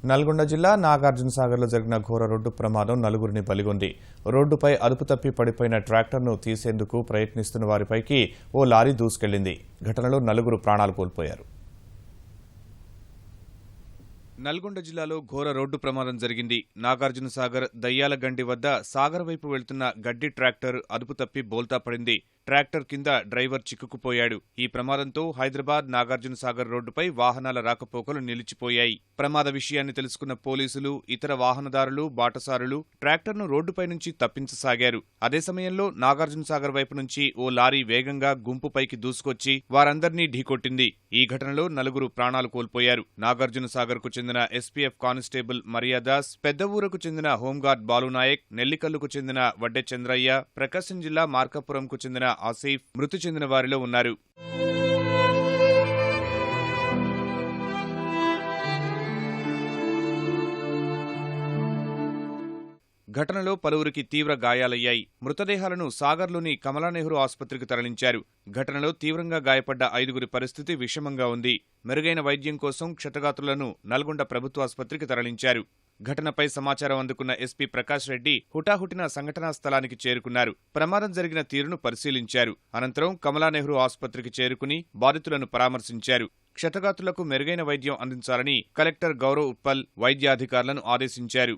నల్గొండ జిల్లా నాగార్జునసాగర్లో జరిగిన ఘోర రోడ్డు ప్రమాదం నలుగురిని బలిగొంది. రోడ్డుపై అదుపు తప్పి పడిపోయిన ట్రాక్టర్ను తీసేందుకు ప్రయత్నిస్తున్న వారిపైకి ఓ లారీ దూసుకెళ్లింది. ఘటనలో నలుగురు ప్రాణాలు కోల్పోయారు. నల్గొండ జిల్లాలో ఘోర రోడ్డు ప్రమాదం జరిగింది. నాగార్జునసాగర్ దయ్యాలగండి వద్ద సాగర్ వైపు వెళ్తున్న గడ్డి ట్రాక్టర్ అదుపు తప్పి బోల్తా పడింది. ట్రాక్టర్ కింద డ్రైవర్ చిక్కుకుపోయాడు. ఈ ప్రమాదంతో హైదరాబాద్ నాగార్జునసాగర్ రోడ్డుపై వాహనాల రాకపోకలు నిలిచిపోయాయి. ప్రమాద విషయాన్ని తెలుసుకున్న పోలీసులు, ఇతర వాహనదారులు, బాటసారులు ట్రాక్టర్ను రోడ్డుపై నుంచి తప్పించసాగారు. అదే సమయంలో నాగార్జునసాగర్ వైపు నుంచి ఓ లారీ వేగంగా గుంపుపైకి దూసుకొచ్చి వారందర్నీ ఢీకొట్టింది. ఈ ఘటనలో నలుగురు ప్రాణాలు కోల్పోయారు. నాగార్జునసాగర్కు చెందిన ఎస్పీఎఫ్ కానిస్టేబుల్ మరియాదాస్, పెద్దవూరుకు చెందిన హోంగార్డ్ బాలునాయక్, నెల్లికల్లుకు చెందిన వడ్డె చంద్రయ్య, ప్రకాశం జిల్లా మార్కాపురంకు చెందిన ఆసిఫ్ మృతి చెందిన వారిలో ఉన్నారు. ఘటనలో పలువురికి తీవ్ర గాయాలయ్యాయి. మృతదేహాలను సాగర్లోని కమలానెహ్రూ ఆసుపత్రికి తరలించారు. ఘటనలో తీవ్రంగా గాయపడ్డ 5గురి పరిస్థితి విషమంగా ఉంది. మెరుగైన వైద్యం కోసం క్షతగాత్రులను నల్గొండ ప్రభుత్వాసుపత్రికి తరలించారు. ఘటనపై సమాచారం అందుకున్న ఎస్పీ ప్రకాష్ రెడ్డి హుటాహుటిన సంఘటనా స్థలానికి చేరుకున్నారు. ప్రమాదం జరిగిన తీరును పరిశీలించారు. అనంతరం కమలానెహ్రూ ఆసుపత్రికి చేరుకుని బాధితులను పరామర్శించారు. క్షతగాత్రులకు మెరుగైన వైద్యం అందించాలని కలెక్టర్ గౌరవ్ ఉప్పల్ వైద్యాధికారులను ఆదేశించారు.